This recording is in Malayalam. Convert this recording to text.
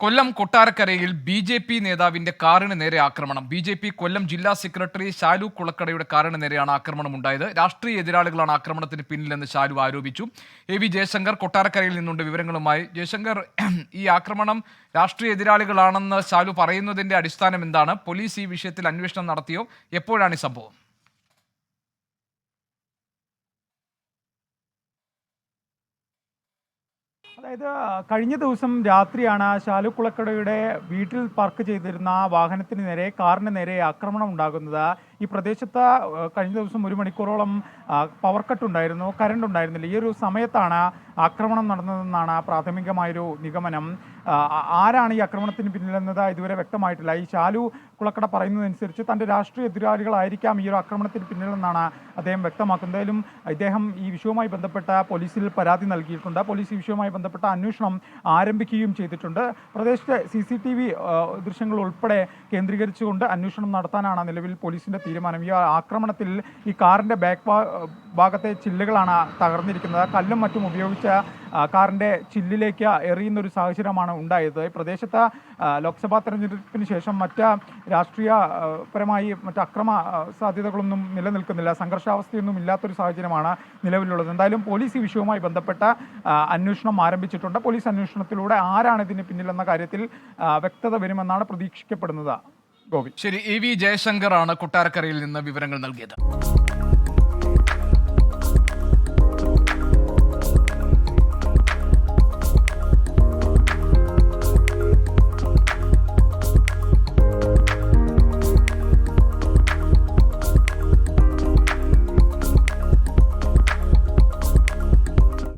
കൊല്ലം കൊട്ടാരക്കരയിൽ ബി.ജെ.പി. നേതാവിന്റെ കാറിന് നേരെ ആക്രമണം. ബി.ജെ.പി. കൊല്ലം ജില്ലാ സെക്രട്ടറി ശാലു കുളക്കടയുടെ കാറിന് നേരെയാണ് ആക്രമണമുണ്ടായത്. രാഷ്ട്രീയ എതിരാളികളാണ് ആക്രമണത്തിന് പിന്നിലെന്ന് ശാലു ആരോപിച്ചു. എ.വി. ജയശങ്കർ കൊട്ടാരക്കരയിൽ നിന്നുണ്ട് വിവരങ്ങളുമായി. ജയശങ്കർ, ഈ ആക്രമണം രാഷ്ട്രീയ എതിരാളികളാണെന്ന് ശാലു പറയുന്നതിന്റെ അടിസ്ഥാനം എന്താണ്? പോലീസ് ഈ വിഷയത്തിൽ അന്വേഷണം നടത്തിയോ? എപ്പോഴാണ് ഈ സംഭവം? അതായത് കഴിഞ്ഞ ദിവസം രാത്രിയാണ് ശാലു കുളക്കടയുടെ വീട്ടിൽ പാർക്ക് ചെയ്തിരുന്ന വാഹനത്തിന് നേരെ, കാറിന് നേരെ ആക്രമണം ഉണ്ടാകുന്നത്. ഈ പ്രദേശത്ത് കഴിഞ്ഞ ദിവസം 1 മണിക്കൂറോളം പവർ കട്ട് ഉണ്ടായിരുന്നു, കറണ്ട് ഉണ്ടായിരുന്നില്ല. ഈ ഒരു സമയത്താണ് ആക്രമണം നടന്നതെന്നാണ് പ്രാഥമികമായൊരു നിഗമനം. ആരാണ് ഈ ആക്രമണത്തിന് പിന്നിലെന്നത് ഇതുവരെ വ്യക്തമായിട്ടില്ല. ഈ ശാലു കുളക്കട പറയുന്നതനുസരിച്ച് തൻ്റെ രാഷ്ട്രീയ എതിരാളികളായിരിക്കാം ഈ ഒരു ആക്രമണത്തിന് പിന്നിലെന്നാണ് അദ്ദേഹം വ്യക്തമാക്കുന്നത്. എന്തായാലും ഇദ്ദേഹം ഈ വിഷയവുമായി ബന്ധപ്പെട്ട പോലീസിൽ പരാതി നൽകിയിട്ടുണ്ട്. പോലീസ് ഈ വിഷയവുമായി ബന്ധപ്പെട്ട അന്വേഷണം ആരംഭിക്കുകയും ചെയ്തിട്ടുണ്ട്. പ്രദേശത്തെ CCTV ദൃശ്യങ്ങൾ ഉൾപ്പെടെ കേന്ദ്രീകരിച്ചുകൊണ്ട് അന്വേഷണം നടത്താനാണ് നിലവിൽ പോലീസിൻ്റെ തീരുമാനം. ഈ ആക്രമണത്തിൽ ഈ കാറിൻ്റെ ഭാഗത്തെ ചില്ലുകളാണ് തകർന്നിരിക്കുന്നത്. കല്ലും മറ്റും ഉപയോഗിച്ച് കാറിൻ്റെ ചില്ലിലേക്ക് എറിയുന്ന ഒരു സാഹചര്യമാണ് ഉണ്ടായത്. ഈ പ്രദേശത്ത് ലോക്സഭാ തെരഞ്ഞെടുപ്പിന് ശേഷം മറ്റ് രാഷ്ട്രീയപരമായി മറ്റ് അക്രമ സാധ്യതകളൊന്നും നിലനിൽക്കുന്നില്ല, സംഘർഷാവസ്ഥയൊന്നും ഇല്ലാത്തൊരു സാഹചര്യമാണ് നിലവിലുള്ളത്. എന്തായാലും പോലീസ് ഈ വിഷയവുമായി ബന്ധപ്പെട്ട അന്വേഷണം ആരംഭിച്ചിട്ടുണ്ട്. പോലീസ് അന്വേഷണത്തിലൂടെ ആരാണ് ഇതിന് പിന്നിലെന്ന കാര്യത്തിൽ വ്യക്തത വരുമെന്നാണ് പ്രതീക്ഷിക്കപ്പെടുന്നത്. ഗോപി, ശരി. എ.വി. ജയശങ്കറാണ് കൊട്ടാരക്കരയിൽ നിന്ന് വിവരങ്ങൾ നൽകിയത്.